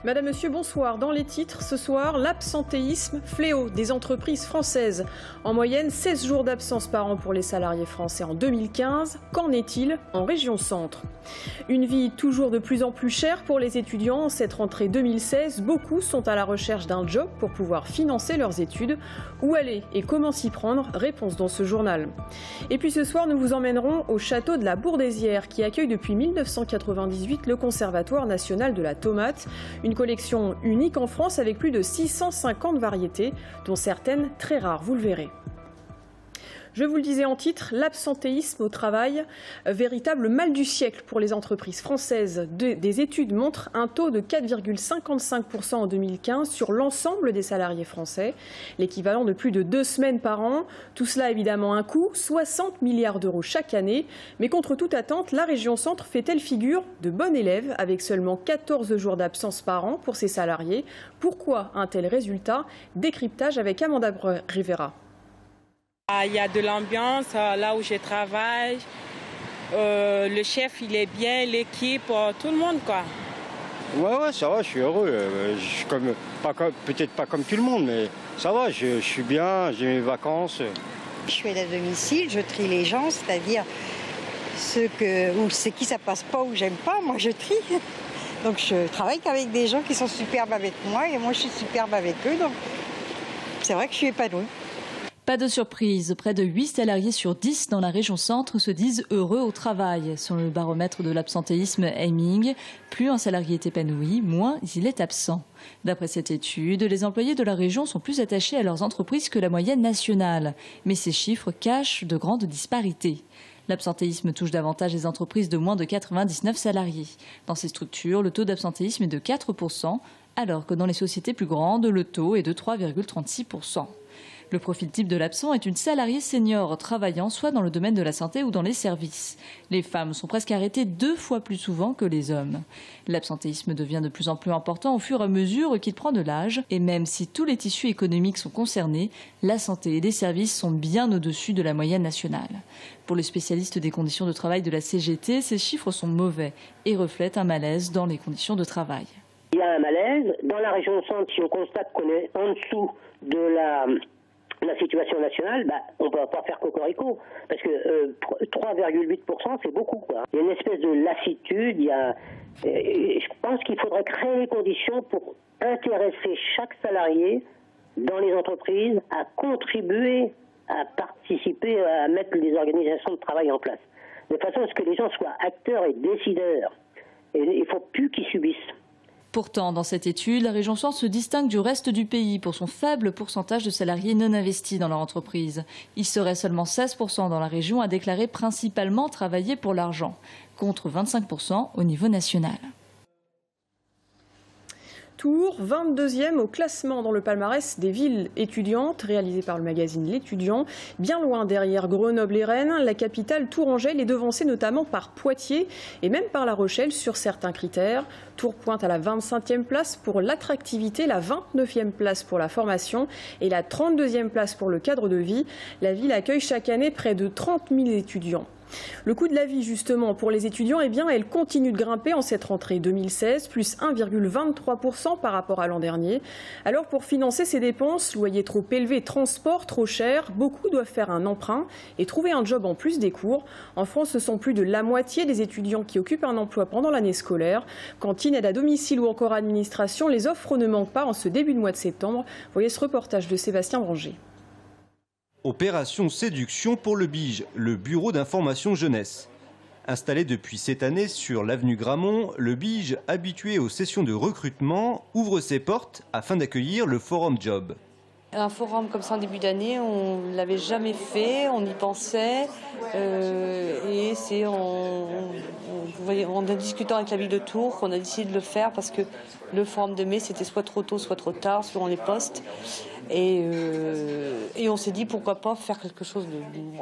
Madame, Monsieur, bonsoir. Dans les titres, ce soir, l'absentéisme, fléau des entreprises françaises. En moyenne, 16 jours d'absence par an pour les salariés français en 2015. Qu'en est-il en région centre? Une vie toujours de plus en plus chère pour les étudiants. En cette rentrée 2016, beaucoup sont à la recherche d'un job pour pouvoir financer leurs études. Où aller et comment s'y prendre? Réponse dans ce journal. Et puis ce soir, nous vous emmènerons au château de la Bourdaissière qui accueille depuis 1998 le Conservatoire national de la tomate. Une collection unique en France avec plus de 650 variétés, dont certaines très rares, vous le verrez. Je vous le disais en titre, l'absentéisme au travail, véritable mal du siècle pour les entreprises françaises. Des études montrent un taux de 4,55% en 2015 sur l'ensemble des salariés français, l'équivalent de plus de 2 semaines par an. Tout cela évidemment un coût, 60 milliards d'euros chaque année. Mais contre toute attente, la région centre fait-elle figure de bon élève avec seulement 14 jours d'absence par an pour ses salariés? Pourquoi un tel résultat? Décryptage avec Amanda Rivera. Il y a de l'ambiance là où je travaille. Le chef, il est bien, l'équipe, tout le monde, quoi. Ouais, ça va, je suis heureux. Peut-être pas comme tout le monde, mais ça va, je suis bien, j'ai mes vacances. Je suis à domicile, je trie les gens, c'est-à-dire c'est qui ça passe pas ou j'aime pas, moi je trie. Donc je travaille qu'avec des gens qui sont superbes avec moi et moi je suis superbe avec eux, donc c'est vrai que je suis épanouie. Pas de surprise, près de 8 salariés sur 10 dans la région centre se disent heureux au travail. Sur le baromètre de l'absentéisme Aiming, plus un salarié est épanoui, moins il est absent. D'après cette étude, les employés de la région sont plus attachés à leurs entreprises que la moyenne nationale. Mais ces chiffres cachent de grandes disparités. L'absentéisme touche davantage les entreprises de moins de 99 salariés. Dans ces structures, le taux d'absentéisme est de 4%, alors que dans les sociétés plus grandes, le taux est de 3,36%. Le profil type de l'absent est une salariée senior travaillant soit dans le domaine de la santé ou dans les services. Les femmes sont presque arrêtées 2 fois plus souvent que les hommes. L'absentéisme devient de plus en plus important au fur et à mesure qu'il prend de l'âge. Et même si tous les tissus économiques sont concernés, la santé et les services sont bien au-dessus de la moyenne nationale. Pour les spécialistes des conditions de travail de la CGT, ces chiffres sont mauvais et reflètent un malaise dans les conditions de travail. Il y a un malaise. Dans la région centre, si on constate qu'on est en dessous de la situation nationale, on ne peut pas faire cocorico, parce que 3,8%, c'est beaucoup, quoi. Il y a une espèce de lassitude, je pense qu'il faudrait créer les conditions pour intéresser chaque salarié dans les entreprises à contribuer, à participer, à mettre les organisations de travail en place, de façon à ce que les gens soient acteurs et décideurs. Et il ne faut plus qu'ils subissent. Pourtant, dans cette étude, la région centre se distingue du reste du pays pour son faible pourcentage de salariés non investis dans leur entreprise. Il serait seulement 16% dans la région à déclarer principalement travailler pour l'argent, contre 25% au niveau national. Tours, 22e au classement dans le palmarès des villes étudiantes, réalisé par le magazine L'Étudiant. Bien loin derrière Grenoble et Rennes, la capitale tourangelle est devancée notamment par Poitiers et même par La Rochelle sur certains critères. Tours pointe à la 25e place pour l'attractivité, la 29e place pour la formation et la 32e place pour le cadre de vie. La ville accueille chaque année près de 30 000 étudiants. Le coût de la vie, justement, pour les étudiants, elle continue de grimper en cette rentrée 2016, plus 1,23% par rapport à l'an dernier. Alors, pour financer ces dépenses, loyer trop élevé, transport trop cher, beaucoup doivent faire un emprunt et trouver un job en plus des cours. En France, ce sont plus de la moitié des étudiants qui occupent un emploi pendant l'année scolaire. Cantine, aide à domicile ou encore administration, les offres ne manquent pas en ce début de mois de septembre. Voyez ce reportage de Sébastien Branger. Opération séduction pour le BIGE, le Bureau d'information jeunesse. Installé depuis cette année sur l'avenue Gramont, le BIGE, habitué aux sessions de recrutement, ouvre ses portes afin d'accueillir le Forum Job. Un forum comme ça en début d'année, on ne l'avait jamais fait, on y pensait. Et c'est en discutant avec la ville de Tours qu'on a décidé de le faire parce que le forum de mai, c'était soit trop tôt, soit trop tard, selon les postes. Et on s'est dit pourquoi pas faire quelque chose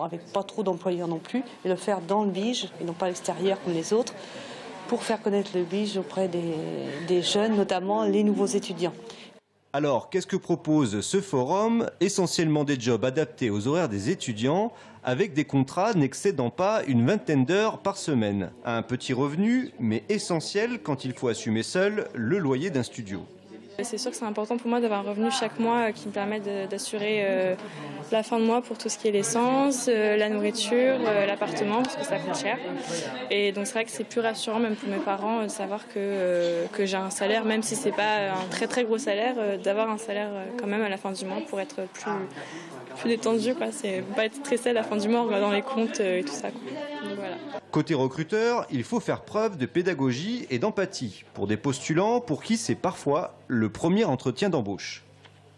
avec pas trop d'employeurs non plus, et le faire dans le BIGE et non pas à l'extérieur comme les autres, pour faire connaître le BIGE auprès des jeunes, notamment les nouveaux étudiants. Alors, qu'est-ce que propose ce forum? Essentiellement des jobs adaptés aux horaires des étudiants, avec des contrats n'excédant pas une vingtaine d'heures par semaine. Un petit revenu, mais essentiel quand il faut assumer seul le loyer d'un studio. C'est sûr que c'est important pour moi d'avoir un revenu chaque mois qui me permet d'assurer la fin de mois pour tout ce qui est l'essence, la nourriture, l'appartement, parce que ça coûte cher. Et donc c'est vrai que c'est plus rassurant même pour mes parents de savoir que j'ai un salaire, même si c'est pas un très très gros salaire, d'avoir un salaire quand même à la fin du mois pour être plus détendu, quoi. C'est pas être stressé à la fin du mois en regardant les comptes et tout ça, quoi. Donc, voilà. Côté recruteur, il faut faire preuve de pédagogie et d'empathie pour des postulants pour qui c'est parfois le premier entretien d'embauche.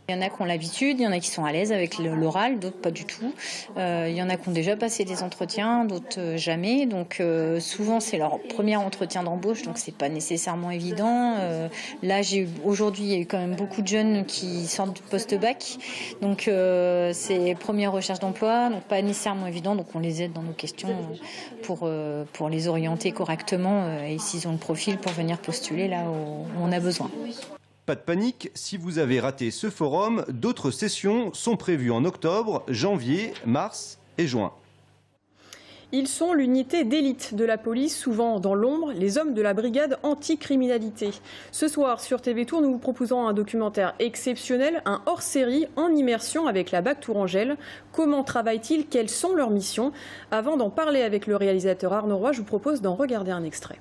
Il y en a qui ont l'habitude, il y en a qui sont à l'aise avec l'oral, d'autres pas du tout. Il y en a qui ont déjà passé des entretiens, d'autres jamais. Donc souvent c'est leur premier entretien d'embauche, donc c'est pas nécessairement évident. Là aujourd'hui il y a eu quand même beaucoup de jeunes qui sortent du post-bac, donc c'est première recherche d'emploi, donc pas nécessairement évident. Donc on les aide dans nos questions pour les orienter correctement et s'ils ont le profil pour venir postuler là où on a besoin. Pas de panique, si vous avez raté ce forum, d'autres sessions sont prévues en octobre, janvier, mars et juin. Ils sont l'unité d'élite de la police, souvent dans l'ombre, les hommes de la brigade anticriminalité. Ce soir sur TV Tour, nous vous proposons un documentaire exceptionnel, un hors-série en immersion avec la BAC Tourangelle. Comment travaillent-ils? Quelles sont leurs missions? Avant d'en parler avec le réalisateur Arnaud Roy, je vous propose d'en regarder un extrait.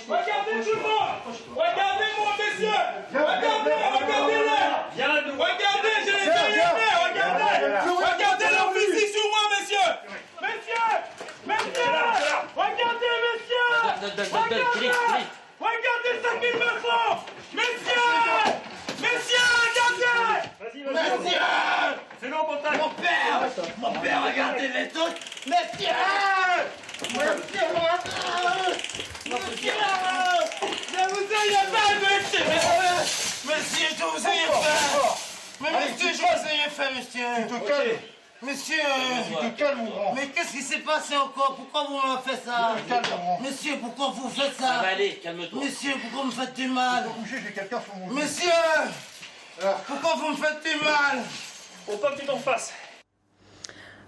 Regardez tout le monde! Regardez-moi, messieurs! Regardez-les! Regardez, je les ai rien fait! Regardez leur fusil sur moi, messieurs! Messieurs! Regardez, messieurs! Regardez ce qu'ils me font! Messieurs! Regardez! Messieurs! C'est long, mon père, regardez-les tous! Messieurs! Mais vous ayez fait, monsieur! Monsieur, je vous ai fait! Mais monsieur, je vous ai fait, monsieur! Tu te calmes! Monsieur! Tu te calmes, mon grand! Mais qu'est-ce qui s'est passé encore? Pourquoi vous m'avez fait ça? Monsieur, pourquoi vous faites ça? Ça va aller, calme-toi! Monsieur, pourquoi vous me faites du mal? J'ai quelqu'un sur mon... Monsieur! Pourquoi vous me faites du mal? Faut pas que tu t'en fasses!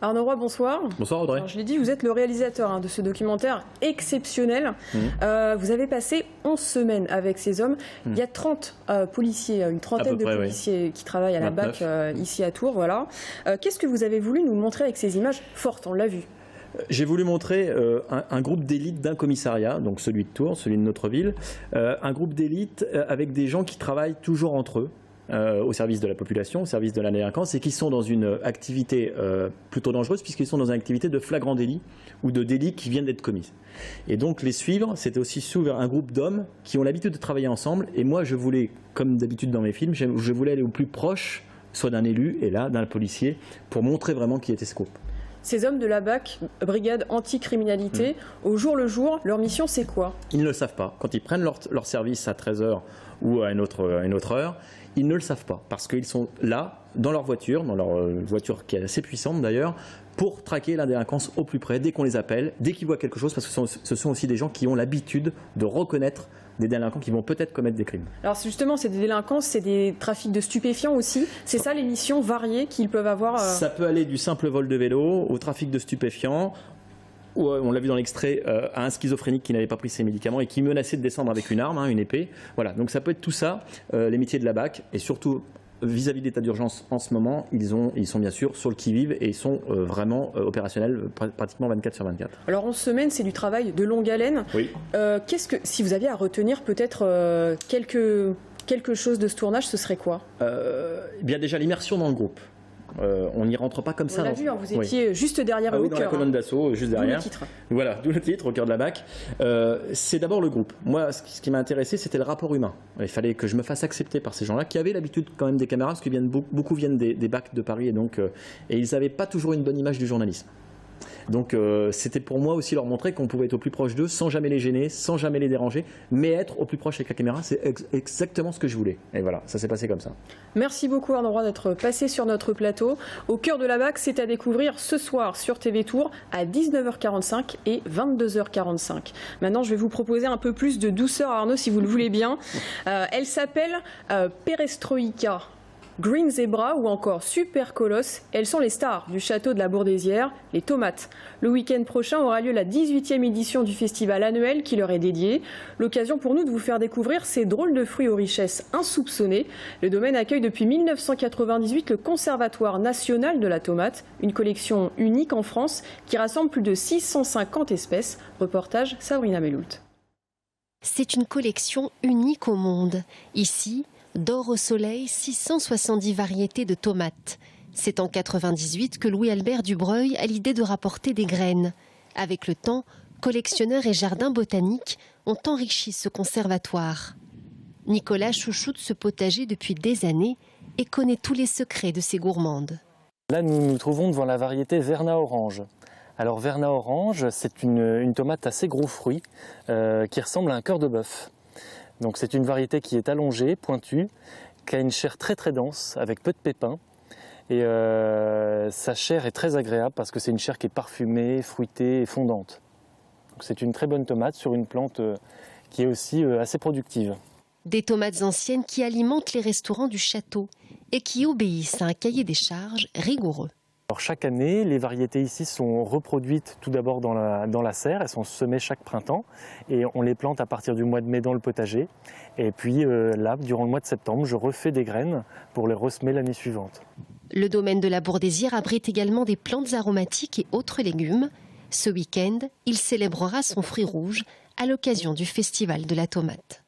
Arnaud Roy, bonsoir. Bonsoir Audrey. Alors, je l'ai dit, vous êtes le réalisateur de ce documentaire exceptionnel. Vous avez passé 11 semaines avec ces hommes. Il y a 30 policiers, une trentaine de policiers qui travaillent à la BAC ici à Tours. Voilà. Qu'est-ce que vous avez voulu nous montrer avec ces images fortes? On l'a vu. J'ai voulu montrer un groupe d'élite d'un commissariat, donc celui de Tours, celui de notre ville. Un groupe d'élite avec des gens qui travaillent toujours entre eux. Au service de la population, au service de la délinquance, et qui sont dans une activité plutôt dangereuse, puisqu'ils sont dans une activité de flagrant délit ou de délit qui viennent d'être commis. Et donc les suivre, c'était aussi suivre un groupe d'hommes qui ont l'habitude de travailler ensemble. Et moi, je voulais, comme d'habitude dans mes films, je voulais aller au plus proche, soit d'un élu, et là, d'un policier, pour montrer vraiment qui était ce groupe. Ces hommes de la BAC, brigade anticriminalité, au jour le jour, leur mission c'est quoi? Ils ne le savent pas. Quand ils prennent leur service à 13h ou à une autre heure, ils ne le savent pas, parce qu'ils sont là, dans leur voiture qui est assez puissante d'ailleurs, pour traquer la délinquance au plus près, dès qu'on les appelle, dès qu'ils voient quelque chose, parce que ce sont aussi des gens qui ont l'habitude de reconnaître des délinquants qui vont peut-être commettre des crimes. Alors justement, c'est des délinquances, c'est des trafics de stupéfiants aussi. C'est ça les missions variées qu'ils peuvent avoir Ça peut aller du simple vol de vélo au trafic de stupéfiants. On l'a vu dans l'extrait, à un schizophrénique qui n'avait pas pris ses médicaments et qui menaçait de descendre avec une arme, une épée. Voilà, donc ça peut être tout ça, les métiers de la BAC, et surtout vis-à-vis de l'état d'urgence en ce moment, ils sont bien sûr sur le qui-vive et ils sont vraiment opérationnels pratiquement 24/24. Alors 11 semaines, c'est du travail de longue haleine. Oui. Si vous aviez à retenir peut-être quelque chose de ce tournage, ce serait quoi? Bien déjà l'immersion dans le groupe. On n'y rentre pas comme ça. On l'a vu, vous étiez juste derrière eux, au cœur. Dans la colonne d'assaut, juste derrière. D'où le titre. Voilà, d'où le titre, au cœur de la BAC. C'est d'abord le groupe. Moi, ce qui m'a intéressé, c'était le rapport humain. Il fallait que je me fasse accepter par ces gens-là, qui avaient l'habitude quand même des caméras, parce que beaucoup viennent des BAC de Paris, et ils n'avaient pas toujours une bonne image du journalisme. Donc c'était pour moi aussi leur montrer qu'on pouvait être au plus proche d'eux sans jamais les gêner, sans jamais les déranger, mais être au plus proche avec la caméra, c'est exactement ce que je voulais. Et voilà, ça s'est passé comme ça. Merci beaucoup Arnaud Roy d'être passé sur notre plateau. Au cœur de la BAC, c'est à découvrir ce soir sur TV Tour à 19h45 et 22h45. Maintenant, je vais vous proposer un peu plus de douceur, Arnaud, si vous le voulez bien. Elle s'appelle Perestroïka, Green Zebra ou encore Super Colosse. Elles sont les stars du château de la Bourdesière, les tomates. Le week-end prochain aura lieu la 18e édition du festival annuel qui leur est dédié. L'occasion pour nous de vous faire découvrir ces drôles de fruits aux richesses insoupçonnées. Le domaine accueille depuis 1998 le Conservatoire national de la tomate, une collection unique en France qui rassemble plus de 650 espèces. Reportage Sabrina Meloult. C'est une collection unique au monde. Ici, d'or au soleil, 670 variétés de tomates. C'est en 98 que Louis-Albert Dubreuil a l'idée de rapporter des graines. Avec le temps, collectionneurs et jardins botaniques ont enrichi ce conservatoire. Nicolas chouchoute ce potager depuis des années et connaît tous les secrets de ses gourmandes. Là, nous nous trouvons devant la variété Verna Orange. Alors Verna Orange, c'est une tomate assez gros fruit qui ressemble à un cœur de bœuf. Donc c'est une variété qui est allongée, pointue, qui a une chair très très dense, avec peu de pépins. Et sa chair est très agréable parce que c'est une chair qui est parfumée, fruitée et fondante. Donc c'est une très bonne tomate sur une plante qui est aussi assez productive. Des tomates anciennes qui alimentent les restaurants du château et qui obéissent à un cahier des charges rigoureux. Alors chaque année, les variétés ici sont reproduites tout d'abord dans la serre, elles sont semées chaque printemps et on les plante à partir du mois de mai dans le potager. Et puis là, durant le mois de septembre, je refais des graines pour les ressemer l'année suivante. Le domaine de la Bourdesière abrite également des plantes aromatiques et autres légumes. Ce week-end, il célébrera son fruit rouge à l'occasion du Festival de la tomate.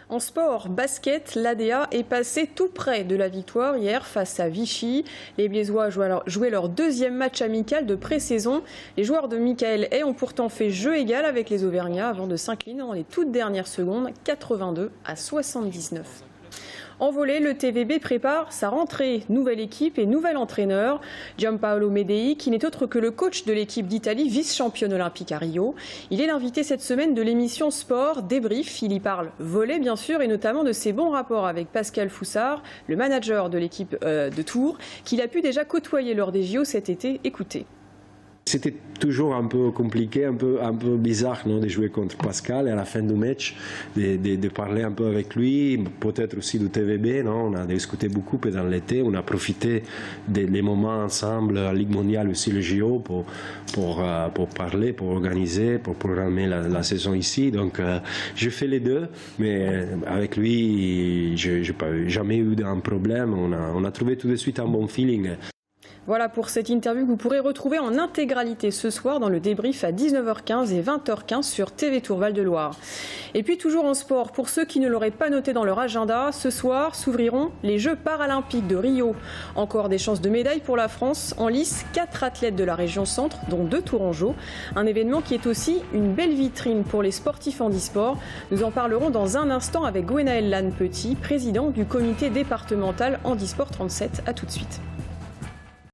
En sport, basket, l'ADA est passé tout près de la victoire hier face à Vichy. Les Biézois jouaient leur deuxième match amical de pré-saison. Les joueurs de Michael Hay ont pourtant fait jeu égal avec les Auvergnats avant de s'incliner dans les toutes dernières secondes, 82-79. En volley, le TVB prépare sa rentrée. Nouvelle équipe et nouvel entraîneur. Gianpaolo Medei, qui n'est autre que le coach de l'équipe d'Italie, vice-championne olympique à Rio. Il est l'invité cette semaine de l'émission Sport Débrief. Il y parle volley, bien sûr, et notamment de ses bons rapports avec Pascal Foussard, le manager de l'équipe de Tours, qu'il a pu déjà côtoyer lors des JO cet été. Écoutez. C'était toujours un peu compliqué, un peu bizarre de jouer contre Pascal et à la fin du match, de parler un peu avec lui, peut-être aussi du TVB. On a discuté beaucoup pendant l'été, on a profité des moments ensemble, la Ligue mondiale aussi, le JO, pour parler, pour organiser, pour programmer la saison ici. Donc je fais les deux, mais avec lui, je n'ai jamais eu un problème. On a trouvé tout de suite un bon feeling. Voilà pour cette interview que vous pourrez retrouver en intégralité ce soir dans le débrief à 19h15 et 20h15 sur TV Tour Val-de-Loire. Et puis toujours en sport, pour ceux qui ne l'auraient pas noté dans leur agenda, ce soir s'ouvriront les Jeux paralympiques de Rio. Encore des chances de médailles pour la France. En lice, 4 athlètes de la région centre, dont 2 tourangeaux. Un événement qui est aussi une belle vitrine pour les sportifs handisport. Nous en parlerons dans un instant avec Gwenaëlle Lannes-Petit, président du comité départemental Handisport 37. A tout de suite.